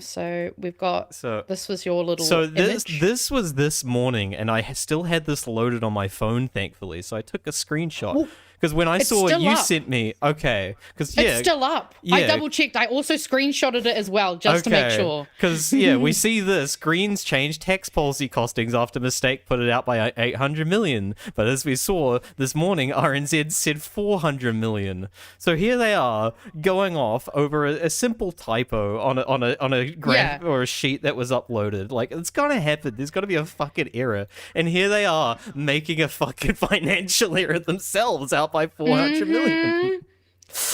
So we've got, So this was your little So image. this was this morning, and I still had this loaded on my phone, thankfully. So I took a screenshot Well, because when I it's saw still you up. sent me, okay, because It's still up. I yeah, double checked. I also screenshotted it as well, just to make okay, sure. because yeah, we see this Greens change tax policy costings after mistake put it out by 800 million, but as we saw this morning, RNZ said 400 million. So here they are going off over a simple typo on a graph Yeah. or a sheet that was uploaded. Like, it's gonna happen. There's gotta be a fucking error, and here they are making a fucking financial error themselves out by 400 million.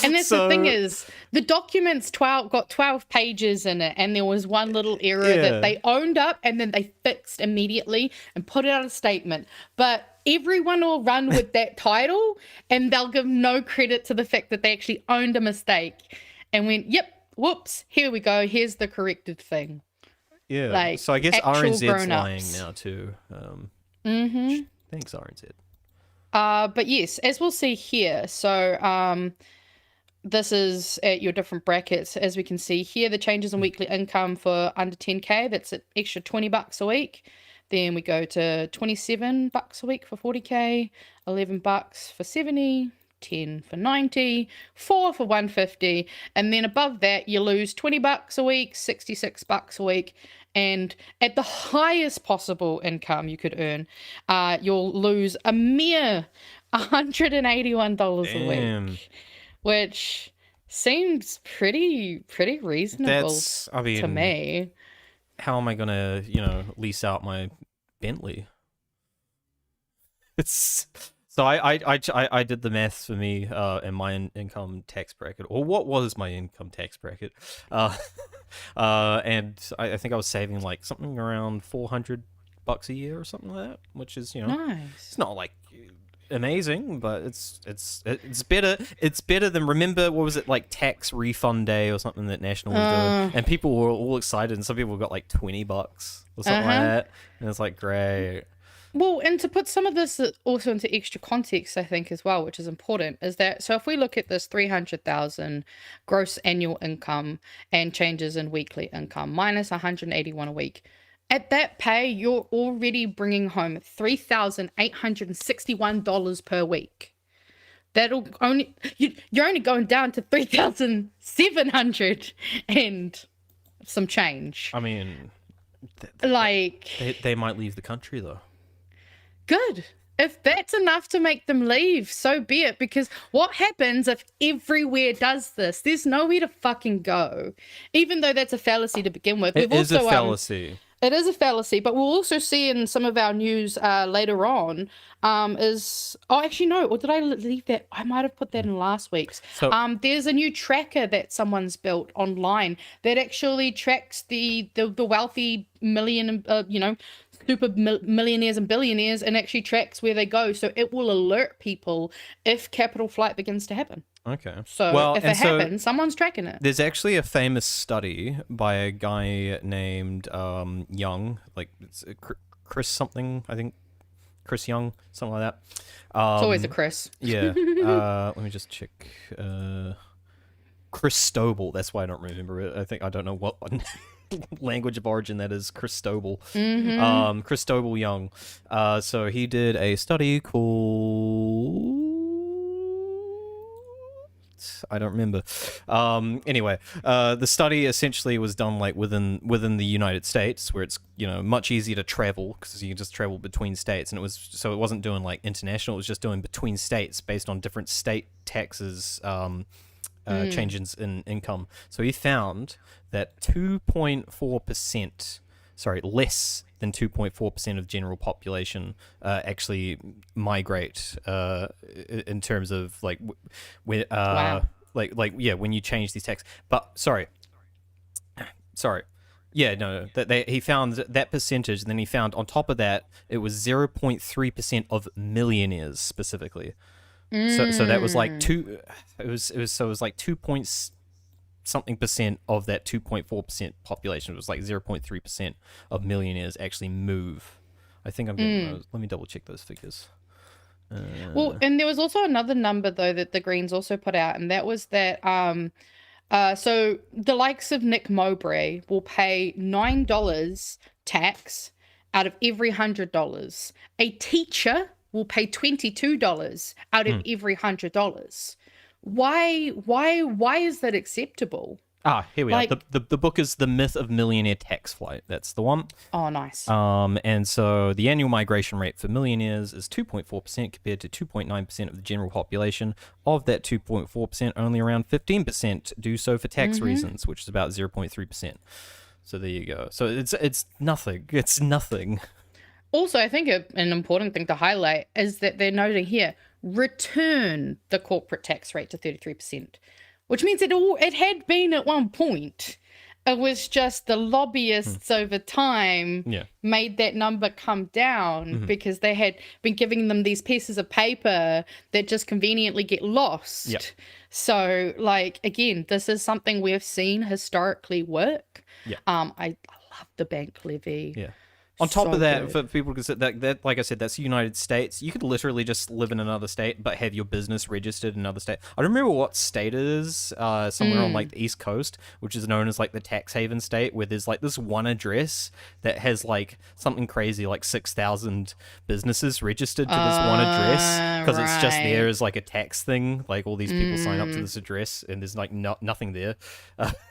And that's the thing is, the document's got 12 pages in it, and there was one little error that they owned up and then they fixed immediately and put out a statement. But everyone will run with that title, and they'll give no credit to the fact that they actually owned a mistake and went, yep, whoops, here we go, here's the corrected thing. Yeah, Like, so I guess actual RNZ's lying grown-ups. now too. Thanks, RNZ. But yes, as we'll see here, so this is at your different brackets. As we can see here, the changes in weekly income for under 10K, that's an extra $20 a week. Then we go to $27 a week for 40K, $11 for 70, 10 for 90, 4 for 150, and then above that you lose $20 a week, $66 a week, and at the highest possible income you could earn, you'll lose a mere $181 a week, which seems pretty reasonable to me. How am I gonna, lease out my Bentley? It's so I did the maths for me in my income tax bracket, or what was my income tax bracket, and I think I was saving like something around $400 a year or something like that, which is Nice. it's not like amazing, but it's better. It's better than, remember, what was it, like tax refund day or something that National was doing, and people were all excited, and some people got like $20 or something like that, and it's like, great. Well, and to put some of this also into extra context, I think as well, which is important, is that, so if we look at this 300,000 gross annual income and changes in weekly income minus 181 a week, at that pay, you're already bringing home $3,861 per week. That'll only, you're only going down to 3,700 and some change. I mean, they might leave the country though. Good. If that's enough to make them leave, so be it. Because what happens if everywhere does this? There's nowhere to fucking go. Even though that's a fallacy to begin with. It is a fallacy. It is a fallacy, but we'll also see in some of our news later on or did I leave that? I might have put that in last week's. So, there's a new tracker that someone's built online that actually tracks the wealthy super millionaires and billionaires, and actually tracks where they go. So it will alert people if capital flight begins to happen. okay. So if it happens, someone's tracking it. There's actually a famous study by a guy named Young, like it's Chris something, I think. Chris Young, something like that. It's always a Chris. Yeah. Let me just check. Chris Stobel. That's why I don't remember it. I don't know what language of origin that is. Chris Stobel. Chris Stobel Young. So he did a study called, I don't remember. Anyway, the study essentially was done like within the United States, where it's much easier to travel because you can just travel between states, and it wasn't doing like international. It was just doing between states based on different state taxes, changes in income. So he found that 2.4%, less than 2.4% of general population actually migrate in terms of like when when you change these taxes. But he found that percentage, and then he found on top of that it was 0.3% of millionaires specifically. So that was like it was like 2 point something percent of that 2.4% population. It was like 0.3% of millionaires actually move. I think I'm getting those. Let me double check those figures. Well, and there was also another number though that the Greens also put out, and that was that So the likes of Nick Mowbray will pay $9 tax out of every $100. A teacher will pay $22 out of every $100. Why is that acceptable? Here we are. The book is The Myth of Millionaire Tax Flight. That's the one. Oh, nice. And so the annual migration rate for millionaires is 2.4% compared to 2.9% of the general population. Of that 2.4%, only around 15% do so for tax reasons, which is about 0.3%. So there you go. So it's nothing. It's nothing. Also, I think an important thing to highlight is that they're noting here, return the corporate tax rate to 33%. Which means it had been at one point. It was just the lobbyists over time made that number come down because they had been giving them these pieces of paper that just conveniently get lost. Yep. So, like, again, this is something we've seen historically work. Yeah. I love the bank levy. Yeah. On top So of that, good. for people to consider that, like I said, that's the United States. You could literally just live in another state, but have your business registered in another state. I don't remember what state it is, somewhere on like the East Coast, which is known as like the tax haven state, where there's like this one address that has like something crazy, like 6,000 businesses registered to this one address because it's just there as like a tax thing. Like all these people sign up to this address, and there's like nothing there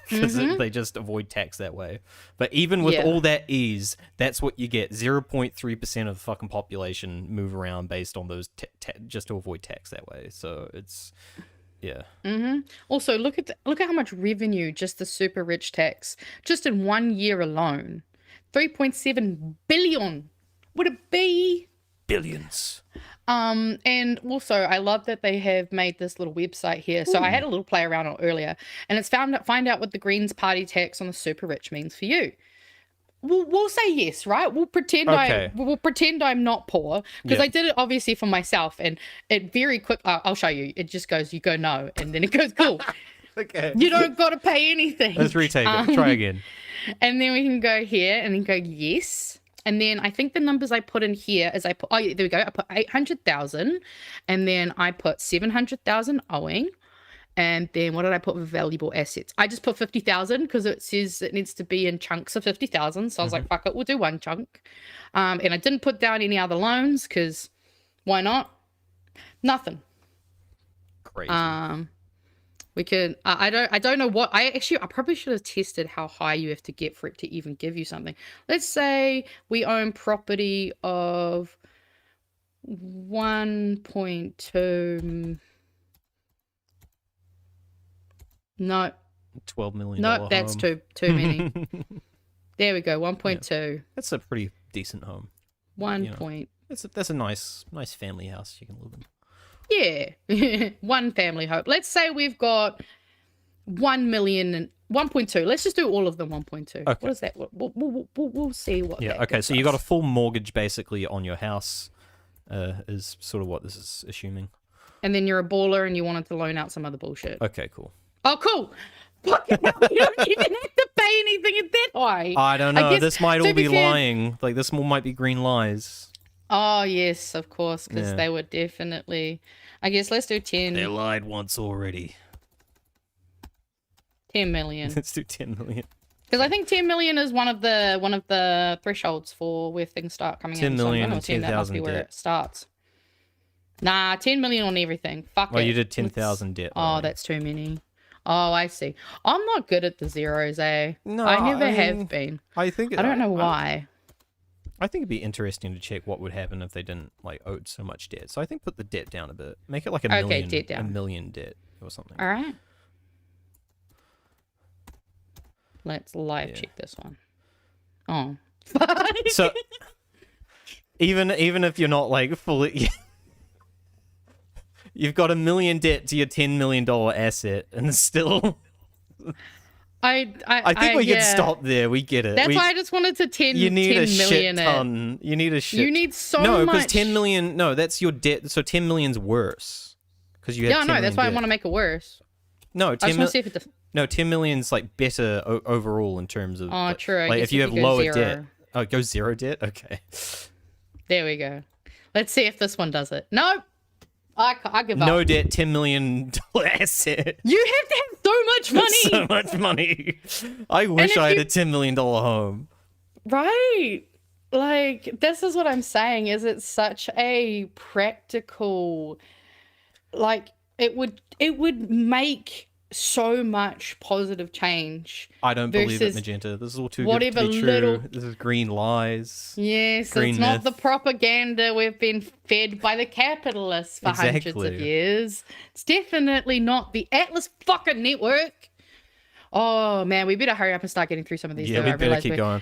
because they just avoid tax that way. But even with all that ease, that's what you get. 0.3% of the fucking population move around based on those just to avoid tax that way. So it's Also, look at how much revenue just the super rich tax just in 1 year alone. 3.7 billion. Would it be? billions. And also I love that they have made this little website here. So I had a little play around on it earlier, and it's find out what the Greens party tax on the super rich means for you. We'll say yes, right? We'll pretend we'll pretend I'm not poor, because I did it obviously for myself, and it very quick. I'll show you. It just goes, you go no, and then it goes cool. Okay. You don't got to pay anything. Let's retake it. Try again. And then we can go here and then go yes. And then I think the numbers I put in here is there we go. I put 800,000, and then I put 700,000 owing. And then what did I put for valuable assets? I just put 50,000 because it says it needs to be in chunks of 50,000. So I was like, fuck it, we'll do one chunk. And I didn't put down any other loans because why not? Nothing. Crazy. We could. I don't know what. I probably should have tested how high you have to get for it to even give you something. Let's say we own property of 1.2. No. $12 million. No, that's home. too many. There we go. 1.2. Yeah. That's a pretty decent home. That's a nice family house you can live in. Yeah. One family home. Let's say we've got 1 million and 1.2. Let's just do all of them 1.2. Okay. What is that? We'll see what. Yeah. Okay. So you got a full mortgage basically on your house. Is sort of what this is assuming. And then you're a baller and you wanted to loan out some other bullshit. Okay. Cool. Oh, cool. Fucking hell, you don't even have to pay anything at that high. I don't know. This might all be fair, lying. Like this might be green lies. Oh yes, of course, because they were definitely. I guess let's do 10. They lied once already. 10 million. Let's do 10 million. Because I think 10 million is one of the thresholds for where things start coming in. 10 million and 10,000 that must be where it starts. Nah, 10 million on everything. Fuck it. Well, you did 10,000 debt. Oh, that's too many. Oh, I see. I'm not good at the zeros, eh? No, I never have been. I think I don't know why. I think it'd be interesting to check what would happen if they didn't like owe so much debt. So I think put the debt down a bit. Make it like a million, debt down. a million debt or something. All right. Let's live check this one. Oh. So even if you're not like fully you've got $1 million debt to your $10 million asset, and still. I think we can stop there. We get it. That's why I just wanted to 10 You need 10 a shit million ton. You need a shit. You need so no, much. because 10 million. No, that's your debt. So 10 million's worse because you have. Yeah, 10 no, million that's why debt. I want to make it worse. No, I just want to see if it. No, 10 million's like better overall in terms of. Oh, true. I Like guess if you have go lower zero. debt. Oh, go zero debt. Okay. There we go. Let's see if this one does it. No, I give up. No debt, $10 million asset. You have to have so much money. So much money. I wish I had a $10 million home. Right. Like, this is what I'm saying, is it's such a practical, like, it would make so much positive change. I don't believe it, versus Magenta. This is all too whatever good to be little- true. This is green lies. Yes, Green it's not myth. the propaganda we've been fed by the capitalists for hundreds of Exactly. years. It's definitely not the Atlas fucking network. Oh man, we better hurry up and start getting through some of these. Yeah, though. we I better realise keep we're- going.